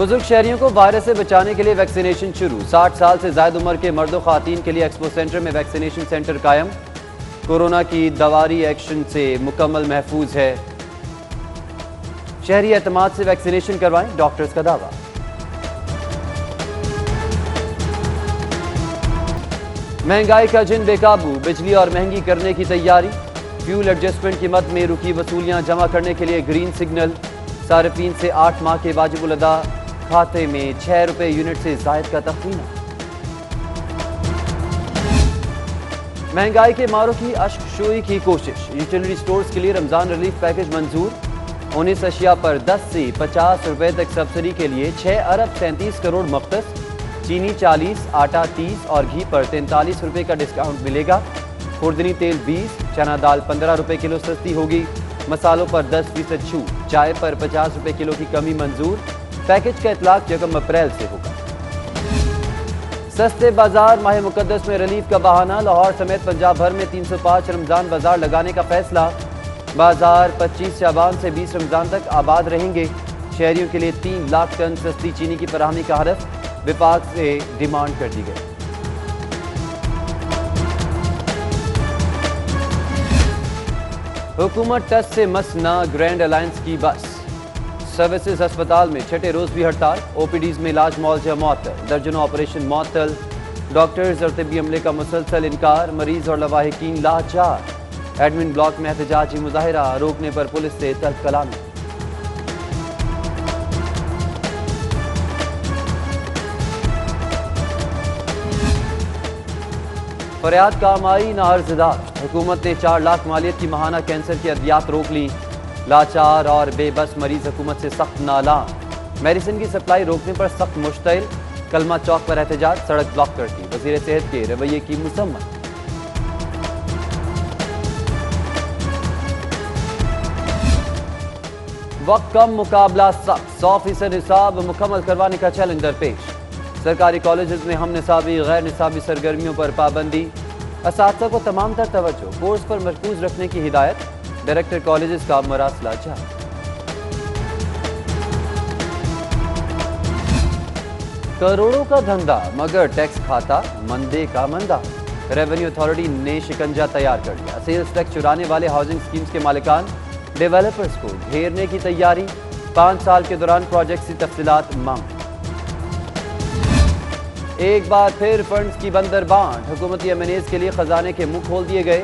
बुजुर्ग शहरियों को वायरस से बचाने के लिए वैक्सीनेशन शुरू। 60 साल से ज्यादा उम्र के मर्दों खातीन के लिए एक्सपो सेंटर में वैक्सीनेशन सेंटर कायम। कोरोना की दवारी एक्शन से मुकम्मल महफूज है। शहरी एतमाद से वैक्सीनेशन करवाएं, डॉक्टर्स का दावा। महंगाई का जिन बेकाबू, बिजली और महंगी करने की तैयारी। फ्यूल एडजस्टमेंट की मद में रुकी वसूलियां जमा करने के लिए ग्रीन सिग्नल। सार्फिन से 8 माह के वाजिबुल अदा खाते में 6 रुपए यूनिट से जायद का तखमीना। महंगाई के मारों की अश्कशोई की कोशिश। यूटिलिटी स्टोर्स के लिए रमजान रिलीफ पैकेज मंजूर। 19 अशिया पर 10 से 50 रुपए तक सब्सिडी के लिए 6 अरब 37 करोड़ मख्तस। चीनी 40, आटा 30 और घी पर 43 रुपए का डिस्काउंट मिलेगा। खुर्दनी तेल 20, चना दाल 15 रुपए किलो सस्ती होगी। मसालों पर 10% छूट। चाय पर 50 रुपए किलो की कमी मंजूर। पैकेज का इतलाक 1 अप्रैल से होगा। सस्ते बाजार, माह मुकद्दस में रिलीफ का बहाना। लाहौर समेत पंजाब भर में 305 रमजान बाजार लगाने का फैसला। बाजार 25 शाबान से 20 रमजान तक आबाद रहेंगे। शहरियों के लिए 3 लाख टन सस्ती चीनी की फराहमी का हदफ विभाग से डिमांड कर दी गई। हुकूमत टस से मसना, ग्रैंड अलायंस की बस। सर्विसेज अस्पताल में छठे रोज भी हड़ताल। ओपीडीज में इलाज मौलजा मअतल। दर्जनों ऑपरेशन मअतल। डॉक्टर्स और तिब्बी अमले का मुसलसल इनकार। मरीज और लवाहिकीन लाचार। एडमिन ब्लॉक में एहतजाजी मुजाहिरा, रोकने पर पुलिस से तल्ख कलामी। फरियाद काम आई ना अर्जदाश्त। हुकूमत ने 4 लाख मालियत की माहाना कैंसर की अद्वियात रोक ली। लाचार और बेबस मरीज हुकूमत से सख्त नालान। मेडिसिन की सप्लाई रोकने पर सख्त मुश्तइल। कलमा चौक पर एहतजाज, सड़क ब्लॉक कर दी। वजीर सेहत के रवैये की मुसम्मत। वक्त कम, मुकाबला सख्त। 100% निसाब मुकम्मल करवाने का चैलेंज दरपेश। सरकारी कॉलेजेस में हम निसाबी गैर निसाबी सरगर्मियों पर पाबंदी। असातिज़ा को तमाम तर तवज्जो कोर्स पर मरकूज रखने की हिदायत। डायरेक्टर कॉलेजेस का मरासला जारी। करोड़ों का धंधा मगर टैक्स खाता मंदे का मंदा। रेवेन्यू अथॉरिटी ने शिकंजा तैयार कर लिया। सेल्स टैक्स चुराने वाले हाउसिंग स्कीम्स के मालिकान डेवलपर्स को घेरने की तैयारी। 5 साल के दौरान प्रोजेक्ट की तफसीलात मांग। एक बार फिर फंड्स की बंदर बांट। हुकूमती एमएनएज के लिए खजाने के मुंह खोल दिए गए।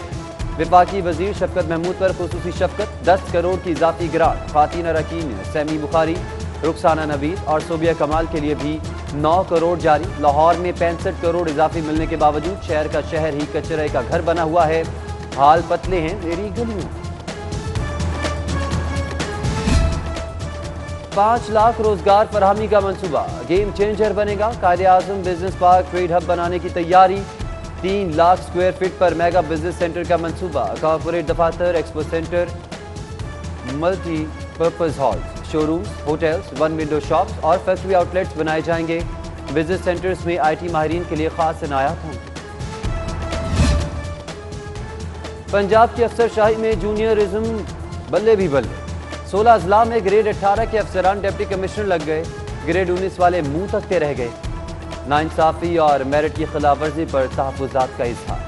विफाकी वजीर शफकत महमूद पर खुसूसी शफकत। 10 करोड़ की इजाफी ग्रांट। खातीन अरकान सैमी बुखारी, रुखसाना नवीद और सोबिया कमाल के लिए भी 9 करोड़ जारी। लाहौर में 65 करोड़ इजाफी मिलने के बावजूद शहर का शहर ही कचरे का घर बना हुआ है। हाल पतले हैं मेरी गलियों। 5 लाख रोजगार फराहमी का मंसूबा गेम चेंजर बनेगा। Quaid-e Azam business park trade hub बनाने की तैयारी। 3 लाख स्क्वायर फीट पर मेगा बिजनेस सेंटर का मंसूबा। कॉर्पोरेट दफातर, expo centre, multipurpose halls, showrooms, hotels, 1 window shops और फैक्ट्री आउटलेट्स बनाए जाएंगे। बिजनेस सेंटर्स में IT माहिरीन के लिए खास इनायात होंगे। पंजाब की अफसरशाही में जूनियरिज्म बल्ले भी बल्ले। 16 अजला में ग्रेड 18 के अफसरान डिप्टी कमिश्नर लग गए। ग्रेड 19 वाले मुंह तकते रह गए। नाइंसाफी और मेरिट की खिलाफवर्जी पर तहफ्फुजात का इजहार।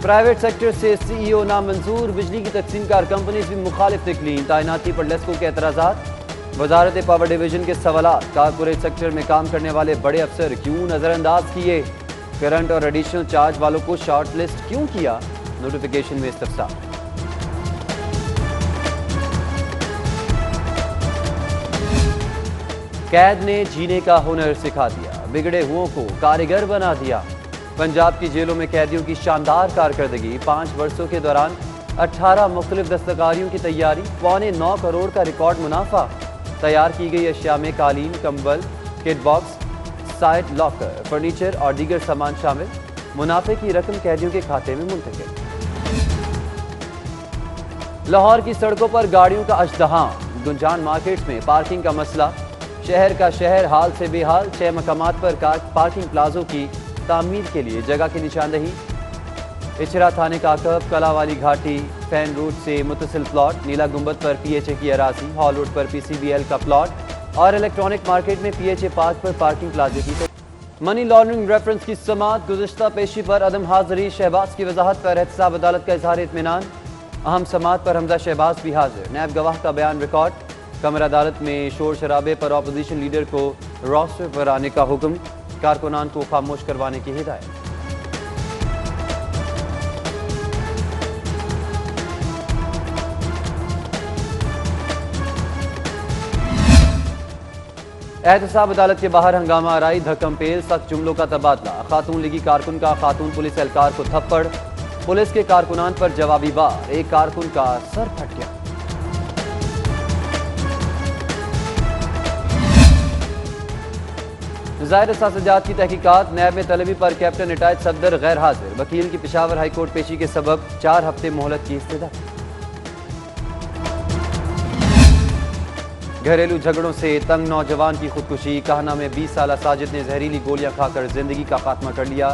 प्राइवेट सेक्टर से CEO नामंजूर। बिजली की तकसीमकार कंपनीज भी मुखालिफ निकली। तैनाती पर लेस्को के एतराजात। वजारत पावर डिवीजन के सवालात। कॉर्पोरेट सेक्टर में काम करने वाले बड़े अफसर क्यों नजरअंदाज किए। करंट और एडिशनल चार्ज वालों को शॉर्ट लिस्ट क्यों किया। नोटिफिकेशन में इस्तफसार। कैद ने जीने का हुनर सिखा दिया। बिगड़े हुओं को कारीगर बना दिया। पंजाब की जेलों में कैदियों की शानदार कारकर्दगी। 5 वर्षों के दौरान 18 मुख्तलिफ दस्तकारियों की तैयारी। 9.25 करोड़ का रिकॉर्ड मुनाफा। तैयार की गई अशिया में कालीन, कंबल, kit box, side locker, furniture और दीगर सामान शामिल। मुनाफे की रकम कैदियों के खाते में मुंतकिल। लाहौर की सड़कों पर गाड़ियों का अजदहाम। गुंजान मार्केट्स में पार्किंग का मसला। शहर का शहर हाल से बेहाल। 6 मकामात पर पार्किंग प्लाजों की तामीर के लिए जगह की निशानदही। इचरा थाने का अकब, कलावाली घाटी, फैन रोड से मुतसिल प्लॉट, नीला गुंबद पर पीएचए की अराजी, हॉल रोड पर पीसीबीएल का प्लॉट और इलेक्ट्रॉनिक मार्केट में पीएचए पार्क पर पार्किंग प्लाजे की। मनी लॉन्ड्रिंग रेफरेंस की समाअत, गुज़िश्ता पेशी पर अदम हाजिरी, शहबाज की वजाहत पर एहतसाब अदालत का इजहार इत्मीनान। अहम समाअत पर हमजा शहबाज भी हाजिर, नैब गवाह का बयान रिकॉर्ड। कमर अदालत में शोर शराबे पर अपोजिशन लीडर को रोस्टर पर आने का हुक्म, कारकुनान को खामोश करवाने की हिदायत। एहतसाब अदालत के बाहर हंगामा आराई, धक्कम पेल, सख्त जुमलों का तबादला। खातून लीगी कारकुन का खातून पुलिस एहलकार को थप्पड़, पुलिस के कारकुनान पर जवाबी वार, एक कारकुन का सर फट गया। ज़ाहिर सजाद की तहकीकात, नैब में तलबी पर कैप्टन रिटायर्ड सफदर गैर हाजिर, वकील की पेशावर हाईकोर्ट पेशी के सबब 4 हफ्ते मोहलत की इस्तदा। घरेलू झगड़ों से तंग नौजवान की खुदकुशी, कहना में 20 साला साजिद ने जहरीली गोलियां खाकर जिंदगी का खात्मा कर लिया।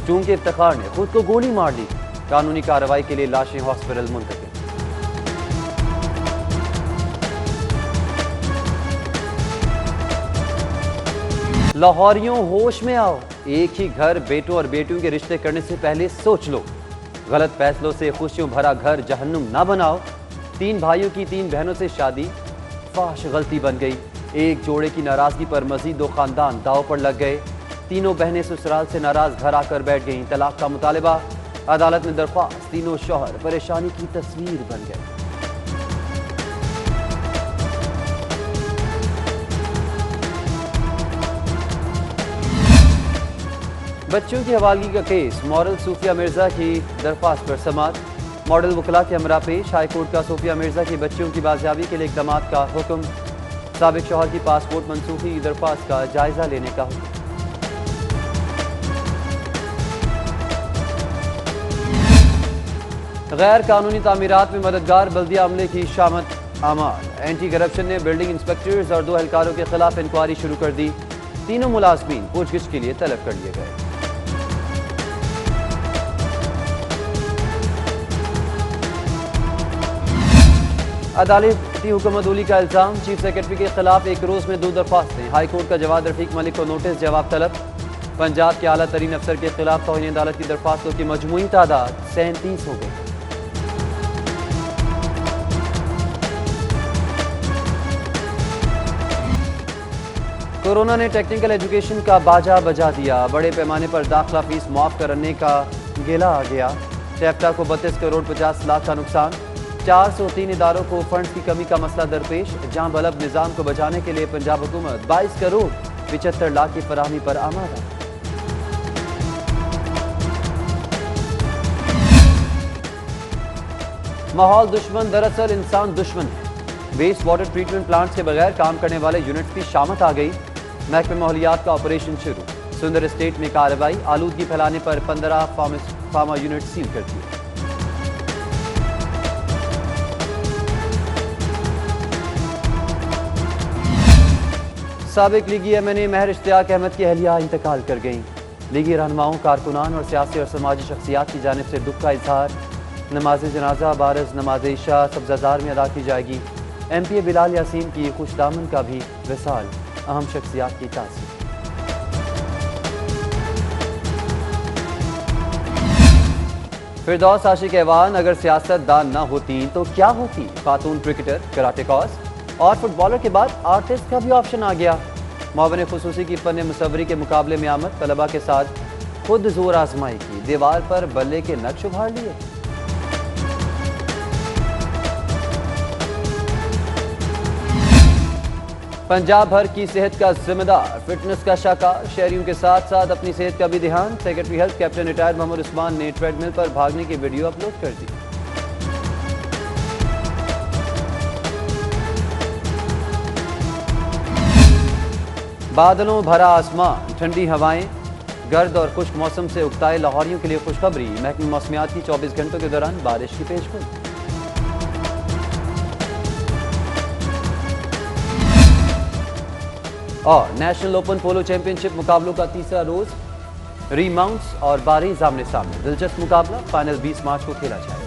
चूंकि इफ्तिखार ने खुद को गोली मार ली, कानूनी कार्रवाई के लिए लाशें हॉस्पिटल मुंतकिल। लाहौरियों होश में आओ, एक ही घर बेटों और बेटियों के रिश्ते करने से पहले सोच लो। गलत फैसलों से खुशियों भरा घर जहन्नुम ना बनाओ। 3 भाइयों की 3 बहनों से शादी फाश गलती बन गई। एक जोड़े की नाराजगी पर मजीद 2 खानदान दाव पर लग गए। तीनों बहनें ससुराल से नाराज घर आकर बैठ गईं। तलाक का मुतालिबा, अदालत में दरख्वास्त, तीनों शौहर परेशानी की तस्वीर बन गए। बच्चों की हवालगी का केस, मॉडल सूफिया मिर्जा की दरख्वास्त पर समाअत। मॉडल वकला के हमरा पेश, हाईकोर्ट का सूफिया मिर्जा की बच्चियों की बाजियाबी के लिए इक़दामात का हुक्म। साबिक शौहर की पासपोर्ट मनसूखी की दरख्वास्त का जायजा लेने का हुक्म। गैर कानूनी तामीरात में मददगार बल्दिया अमले की शामत आमाल। एंटी करप्शन ने बिल्डिंग इंस्पेक्टर्स और 2 एहलकारों के खिलाफ इंक्वायरी शुरू कर दी। तीनों मुलाजमीन पूछगिछ के लिए तलब कर लिए गए। अदालती हुकूमतूली का इल्जाम, चीफ सेक्रेटरी के खिलाफ 1 रोज में 2 दरख्वास्तें। हाईकोर्ट का जवाद रफीक मलिक को नोटिस, जवाब तलब। पंजाब के आला तरीन अफसर के खिलाफ तौहीन अदालत की दरख्वास्तों की मजमूई तादाद 37 हो गई। कोरोना ने टेक्निकल एजुकेशन का बाजा बजा दिया। बड़े पैमाने पर दाखिला फीस मुआफ करने का गिला आ गया। टेप्टा को 32 करोड़ 50 लाख का नुकसान। 403 इदारों को फंड्स की कमी का मसला दरपेश। जहां बल्ब निजाम को बचाने के लिए पंजाब हुकूमत 22 करोड़ 75 लाख की फराहमी पर आमादा। माहौल दुश्मन दरअसल इंसान दुश्मन है। वेस्ट वाटर ट्रीटमेंट प्लांट्स के बगैर काम करने वाले यूनिट्स की शामत आ गई। महकमे माहौलियात का ऑपरेशन शुरू। सुंदर स्टेट में कार्रवाई, आलूदगी फैलाने पर 15 फार्मा यूनिट सील कर दिए। साबिक लीगी MNA महर इश्तियाक अहमद की अहलिया इंतकाल कर गईं। लीगी रहनुमाओं, कारकुनान और सियासी और समाजी शख्सियात की जानिब से दुख का इजहार। नमाज जनाजा बारज नमाज इशा सब्जाजार में अदा की जाएगी। MPA बिलाल यासीन की खुशदामन का भी विसाल, अहम शख्सियात की ताज़ीम। फिरदौस आशिक ऐवान, अगर सियासतदान ना होती तो क्या होती। खातून क्रिकेटर, कराटे कॉज और फुटबॉलर के बाद आर्टिस्ट का भी ऑप्शन आ गया। मावन खुसूसी की फन मुसव्वरी के मुकाबले में आमद, तलबा के साथ खुद जोर आजमाई की, दीवार पर बल्ले के नक्श उभार लिए। पंजाब भर की सेहत का जिम्मेदार, फिटनेस का शाकार, शहरियों के साथ साथ अपनी सेहत का भी ध्यान। Secretary health captain retired Mohammad Usman ने ट्रेडमिल पर भागने की वीडियो अपलोड कर दी। बादलों भरा आसमान, ठंडी हवाएं, गर्द और खुश्क मौसम से उकताए लाहौरियों के लिए खुशखबरी। महकमे मौसमियात की 24 घंटों के दौरान बारिश की पेशगोई। और नेशनल ओपन पोलो चैंपियनशिप मुकाबलों का तीसरा रोज रीमाउंट्स और 12 आमने सामने दिलचस्प मुकाबला फाइनल 20 मार्च को खेला जाएगा।